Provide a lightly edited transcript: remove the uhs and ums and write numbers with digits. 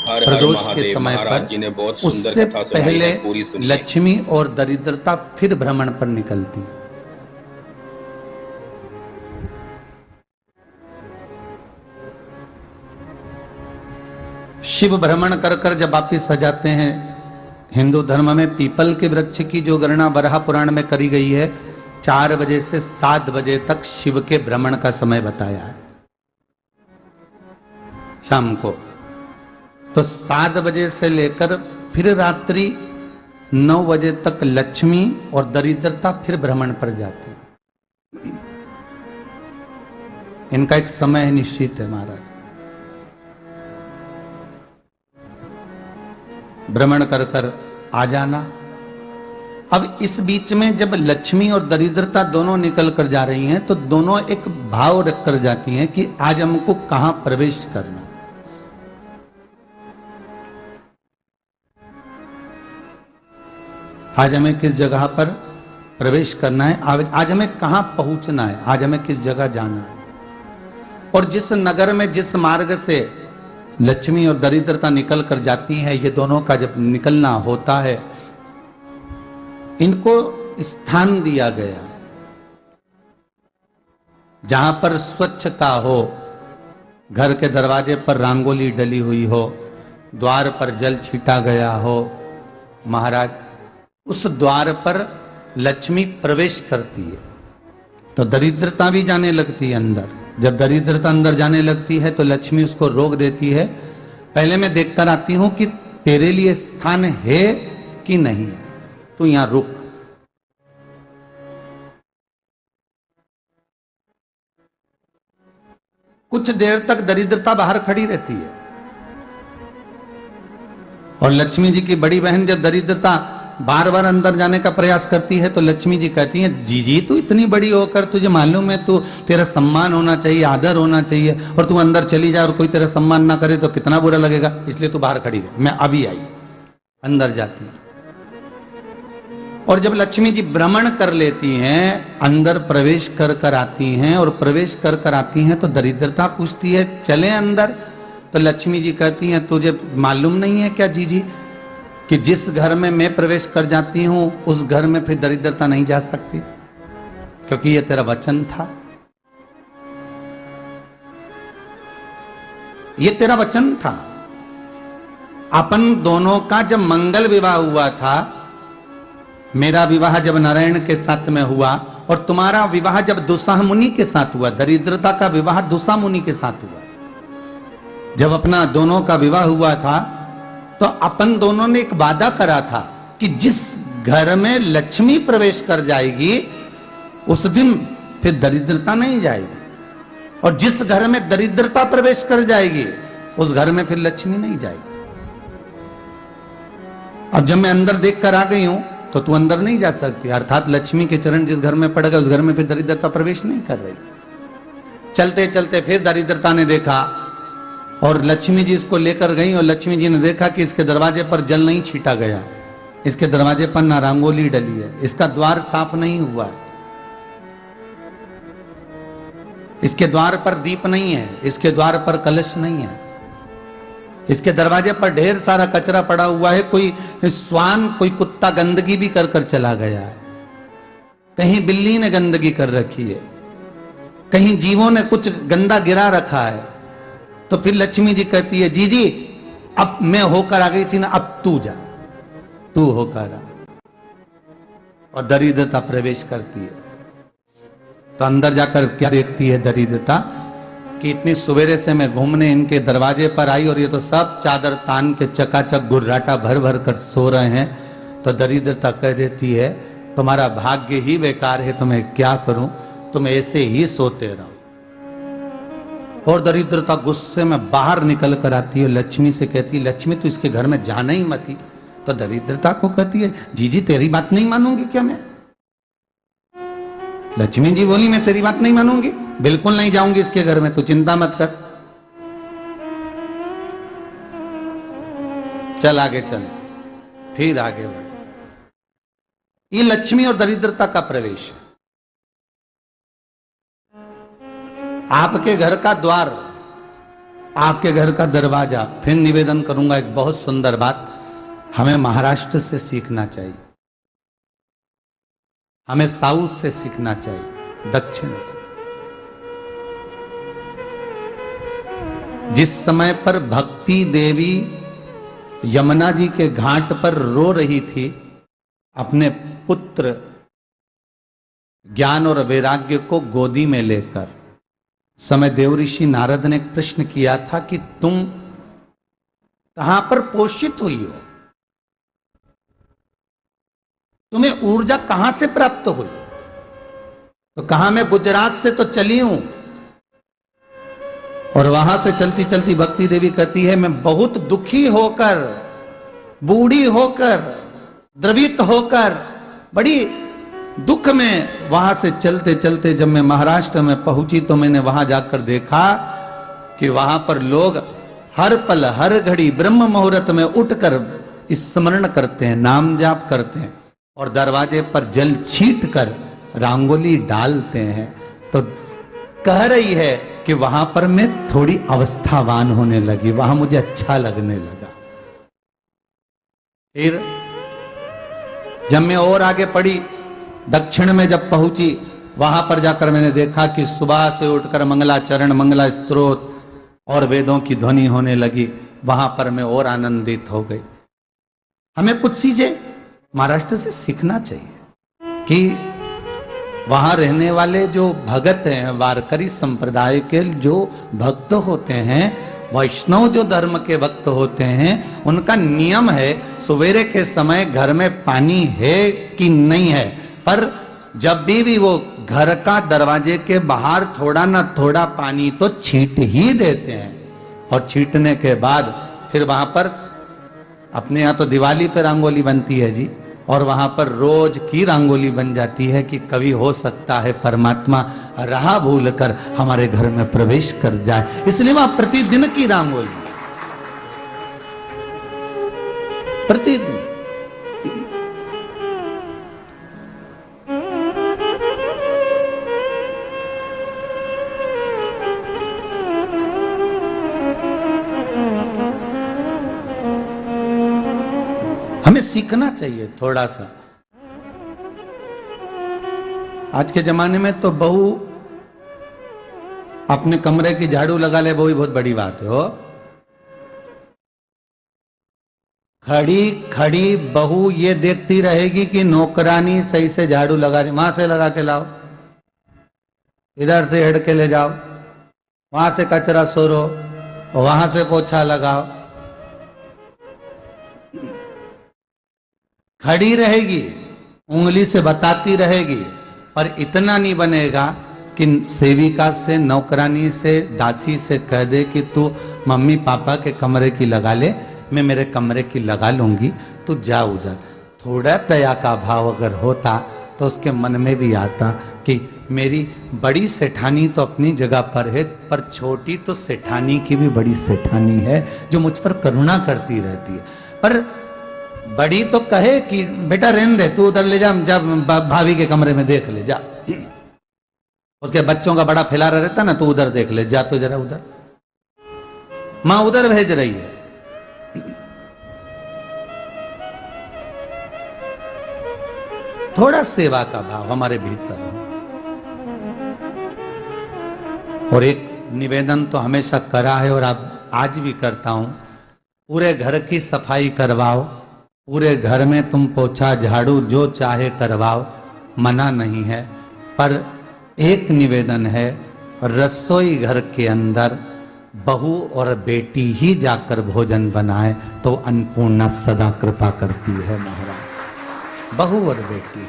हर हर प्रदोष के महादेव। समय महाराज पर, जी ने बहुत सुंदर उससे कथा सुनाई पहले है, पूरी सुनिए। लक्ष्मी और दरिद्रता फिर भ्रमण पर निकलती है। शिव भ्रमण कर कर जब वापिस आ जाते हैं, हिंदू धर्म में पीपल के वृक्ष की जो गणना वराह पुराण में करी गई है, 4 बजे से 7 बजे तक शिव के भ्रमण का समय बताया है शाम को। तो 7 बजे से लेकर फिर रात्रि 9 बजे तक लक्ष्मी और दरिद्रता फिर भ्रमण पर जाती। इनका एक समय निश्चित है महाराज, भ्रमण कर कर आ जाना। अब इस बीच में जब लक्ष्मी और दरिद्रता दोनों निकल कर जा रही हैं, तो दोनों एक भाव रख कर जाती हैं कि आज हमको कहां प्रवेश करना। आज हमें किस जगह पर प्रवेश करना है, आज हमें कहां पहुंचना है, आज हमें किस जगह जाना है। और जिस नगर में जिस मार्ग से लक्ष्मी और दरिद्रता निकल कर जाती हैं, ये दोनों का जब निकलना होता है, इनको स्थान दिया गया जहां पर स्वच्छता हो, घर के दरवाजे पर रंगोली डली हुई हो, द्वार पर जल छीटा गया हो। महाराज, उस द्वार पर लक्ष्मी प्रवेश करती है तो दरिद्रता भी जाने लगती है अंदर। जब दरिद्रता अंदर जाने लगती है तो लक्ष्मी उसको रोक देती है, पहले मैं देखकर आती हूं कि तेरे लिए स्थान है कि नहीं है, तू यहां रुक। कुछ देर तक दरिद्रता बाहर खड़ी रहती है और लक्ष्मी जी की बड़ी बहन जब दरिद्रता बार बार अंदर जाने का प्रयास करती है तो लक्ष्मी जी कहती हैं, जीजी तू इतनी बड़ी होकर तुझे मालूम है तू तेरा सम्मान होना चाहिए, आदर होना चाहिए, और तू अंदर चली जा और कोई तेरा सम्मान ना करे तो कितना बुरा लगेगा, इसलिए तू बाहर खड़ी रहे, मैं अभी आई। अंदर जाती है और जब लक्ष्मी जी भ्रमण कर लेती हैं, अंदर प्रवेश कर कर आती हैं, और प्रवेश कर कर आती हैं तो दरिद्रता पूछती है चले अंदर। तो लक्ष्मी जी कहती हैं, तुझे मालूम नहीं है क्या जीजी कि जिस घर में मैं प्रवेश कर जाती हूं उस घर में फिर दरिद्रता नहीं जा सकती, क्योंकि यह तेरा वचन था, ये तेरा वचन था। अपन दोनों का जब मंगल विवाह हुआ था, मेरा विवाह जब नारायण के साथ में हुआ और तुम्हारा विवाह जब दुस्साह मुनि के साथ हुआ, दरिद्रता का विवाह दुस्साह मुनि के साथ हुआ, जब अपना दोनों का विवाह हुआ था तो अपन दोनों ने एक वादा करा था कि जिस घर में लक्ष्मी प्रवेश कर जाएगी उस दिन फिर दरिद्रता नहीं जाएगी, और जिस घर में दरिद्रता प्रवेश कर जाएगी उस घर में फिर लक्ष्मी नहीं जाएगी। अब जब मैं अंदर देख कर आ गई हूं तो तू अंदर नहीं जा सकती, अर्थात लक्ष्मी के चरण जिस घर में पड़ गए उस घर में फिर दरिद्रता प्रवेश नहीं कर रही। चलते चलते फिर दरिद्रता ने देखा और लक्ष्मी जी इसको लेकर गई, और लक्ष्मी जी ने देखा कि इसके दरवाजे पर जल नहीं छीटा गया, इसके दरवाजे पर ना रंगोली डली है, इसका द्वार साफ नहीं हुआ है, इसके द्वार पर दीप नहीं है, इसके द्वार पर कलश नहीं है, इसके दरवाजे पर ढेर सारा कचरा पड़ा हुआ है, कोई स्वान कोई कुत्ता गंदगी भी कर कर चला गया है, कहीं बिल्ली ने गंदगी कर रखी है, कहीं जीवों ने कुछ गंदा गिरा रखा है। तो फिर लक्ष्मी जी कहती है, जीजी अब मैं होकर आ गई थी ना, अब तू जा, तू होकर आ, और दरिद्रता प्रवेश करती है। तो अंदर जाकर क्या देखती है दरिद्रता कि इतनी सवेरे से मैं घूमने इनके दरवाजे पर आई और ये तो सब चादर तान के चकाचक गुर्राटा भर भर कर सो रहे हैं। तो दरिद्रता कह देती है, तुम्हारा भाग्य ही बेकार है, तो मैं क्या करूं, तुम ऐसे ही सोते रहो। और दरिद्रता गुस्से में बाहर निकल कर आती है, लक्ष्मी से कहती है, लक्ष्मी तू इसके घर में जाना ही मत। तो दरिद्रता को कहती है, जीजी तेरी बात नहीं मानूंगी क्या मैं? लक्ष्मी जी बोली, मैं तेरी बात नहीं मानूंगी, बिल्कुल नहीं जाऊंगी इसके घर में, तू चिंता मत कर, चल आगे चले। फिर आगे बढ़े। ये लक्ष्मी और दरिद्रता का प्रवेश है। आपके घर का द्वार आपके घर का दरवाजा। फिर निवेदन करूंगा एक बहुत सुंदर बात, हमें महाराष्ट्र से सीखना चाहिए, हमें साउथ से सीखना चाहिए, दक्षिण से। जिस समय पर भक्ति देवी यमुना जी के घाट पर रो रही थी अपने पुत्र ज्ञान और वैराग्य को गोदी में लेकर, समय देवऋषि नारद ने एक प्रश्न किया था कि तुम कहां पर पोषित हुई हो, तुम्हें ऊर्जा कहां से प्राप्त हुई? तो कहा मैं गुजरात से तो चली हूं। और वहां से चलती चलती भक्ति देवी कहती है मैं बहुत दुखी होकर, बूढ़ी होकर, द्रवित होकर, बड़ी दुख में वहां से चलते चलते जब मैं महाराष्ट्र में पहुंची तो मैंने वहां जाकर देखा कि वहां पर लोग हर पल हर घड़ी ब्रह्म मुहूर्त में उठकर स्मरण करते हैं, नाम जाप करते हैं और दरवाजे पर जल छीट कर रंगोली डालते हैं। तो कह रही है कि वहां पर मैं थोड़ी अवस्थावान होने लगी, वहां मुझे अच्छा लगने लगा। फिर जब मैं और आगे पढ़ी, दक्षिण में जब पहुंची, वहां पर जाकर मैंने देखा कि सुबह से उठकर मंगलाचरण, मंगला स्तोत्र और वेदों की ध्वनि होने लगी। वहां पर मैं और आनंदित हो गई। हमें कुछ चीजें महाराष्ट्र से सीखना चाहिए कि वहां रहने वाले जो भगत हैं, वारकरी संप्रदाय के जो भक्त होते हैं, वैष्णव जो धर्म के भक्त होते हैं, उनका नियम है सवेरे के समय घर में पानी है कि नहीं है, पर जब भी वो घर का दरवाजे के बाहर थोड़ा ना थोड़ा पानी तो छींट ही देते हैं। और छींटने के बाद फिर वहां पर अपने यहाँ तो दिवाली पे रंगोली बनती है जी, और वहां पर रोज की रंगोली बन जाती है कि कभी हो सकता है परमात्मा राह भूल कर हमारे घर में प्रवेश कर जाए, इसलिए वहां प्रतिदिन की रंगोली, प्रतिदिन। हमें सीखना चाहिए थोड़ा सा। आज के जमाने में तो बहू अपने कमरे की झाड़ू लगा ले, वो ही बहुत बड़ी बात है। हो खड़ी खड़ी बहू ये देखती रहेगी कि नौकरानी सही से झाड़ू लगा रही, वहां से लगा के लाओ, इधर से हेड के ले जाओ, वहां से कचरा सोरो, वहां से पोछा लगाओ। खड़ी रहेगी, उंगली से बताती रहेगी, पर इतना नहीं बनेगा कि सेविका से, नौकरानी से, दासी से कह दे कि तू मम्मी पापा के कमरे की लगा ले, मैं मेरे कमरे की लगा लूंगी, तू जा उधर। थोड़ा दया का भाव अगर होता तो उसके मन में भी आता कि मेरी बड़ी सेठानी तो अपनी जगह पर है, पर छोटी तो सेठानी की भी बड़ी सेठानी है जो मुझ पर करुणा करती रहती है। पर बड़ी तो कहे कि बेटा रहने दे, तू उधर ले जा, जब भाभी के कमरे में देख ले जा, उसके बच्चों का बड़ा फैलारा रहता ना, तो उधर देख ले जा, तो जरा उधर, मां उधर भेज रही है। थोड़ा सेवा का भाव हमारे भीतर हो। और एक निवेदन तो हमेशा करा है और अब आज भी करता हूं, पूरे घर की सफाई करवाओ, पूरे घर में तुम पोछा झाड़ू जो चाहे करवाओ, मना नहीं है, पर एक निवेदन है, रसोई घर के अंदर बहू और बेटी ही जाकर भोजन बनाए तो अन्नपूर्णा सदा कृपा करती है महाराज। बहू और बेटी ही।